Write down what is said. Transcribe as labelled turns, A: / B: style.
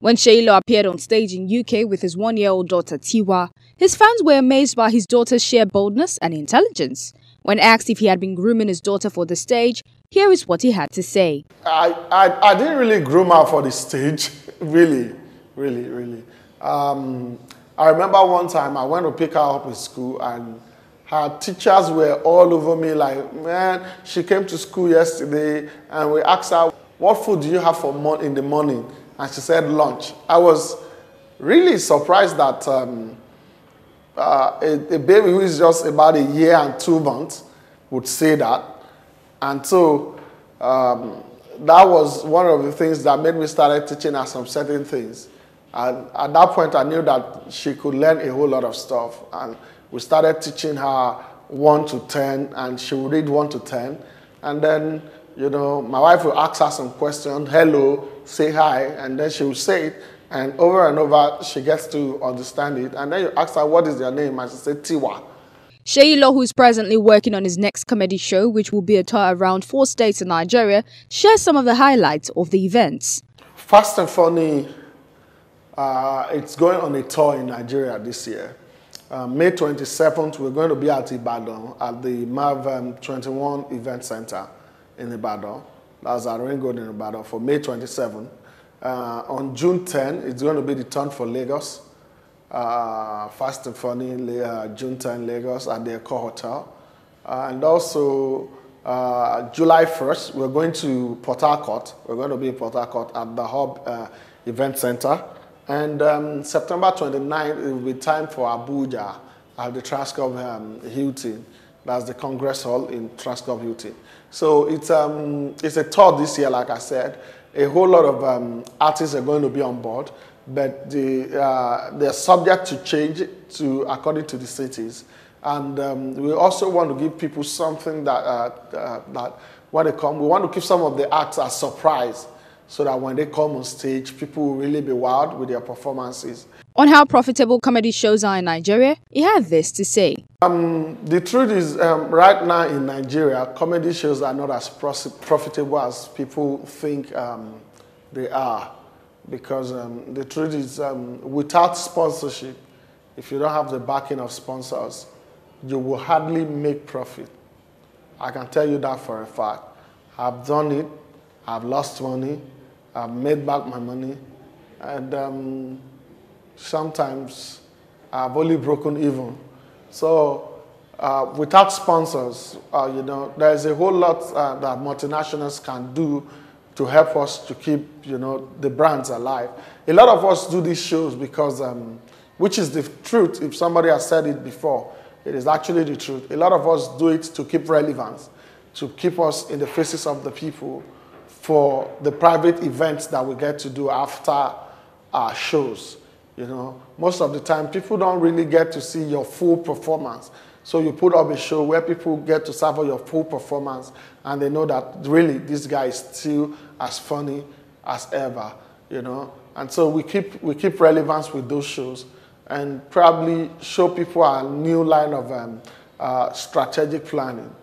A: When SEYI appeared on stage in UK with his one-year-old daughter Tiwa, his fans were amazed by his daughter's sheer boldness and intelligence. When asked if he had been grooming his daughter for the stage, here is what he had to say.
B: I didn't really groom her for the stage, really. I remember one time I went to pick her up at school and her teachers were all over me like, man, she came to school yesterday and we asked her, what food do you have for in the morning? And she said lunch. I was really surprised that a baby who is just about 1 year and 2 months would say that. And so that was one of the things that made me start teaching her some certain things. And at that point, I knew that she could learn a whole lot of stuff. And we started teaching her 1 to 10, and she would read 1 to 10. And then, you know, my wife would ask her some questions, hello, say hi, and then she would say it. And over, she gets to understand it. And then you ask her, what is your name? And she said, Tiwa.
A: SEYI, who is presently working on his next comedy show, which will be a tour around 4 states in Nigeria, shares some of the highlights of the events. Fast and Funny,
B: it's going on a tour in Nigeria this year. May 27th, we're going to be at Ibadan, at the MAV 21 Event Center in Ibadan. That's at Ring Road in Ibadan for May 27th. On June 10, it's going to be the turn for Lagos. Fast and Funny, June 10, Lagos at the Eco Hotel. And also, July 1st, we're going to Port Harcourt. We're going to be in Port Harcourt at the Hub Event Center. And September 29th, it will be time for Abuja at the Transcorp Hilton. That's the Congress Hall in Transcorp Hilton. So it's a tour this year, like I said. A whole lot of artists are going to be on board, but they're subject to change according to the cities. And we also want to give people something that when they come, we want to keep some of the acts as surprise, so that when they come on stage, people will really be wowed with their performances.
A: On how profitable comedy shows are in Nigeria, he had this to say.
B: The truth is, right now in Nigeria, comedy shows are not as profitable as people think they are. Because the truth is, without sponsorship, if you don't have the backing of sponsors, you will hardly make profit. I can tell you that for a fact. I've done it, I've lost money, I've made back my money, and sometimes I've only broken even. So without sponsors, you know, there's a whole lot that multinationals can do to help us to keep, you know, the brands alive. A lot of us do these shows because, which is the truth, if somebody has said it before, it is actually the truth. A lot of us do it to keep relevance, to keep us in the faces of the people for the private events that we get to do after our shows. You know, most of the time, people don't really get to see your full performance. So you put up a show where people get to savor your full performance and they know that really this guy is still as funny as ever, you know. And so we keep relevance with those shows and probably show people a new line of strategic planning.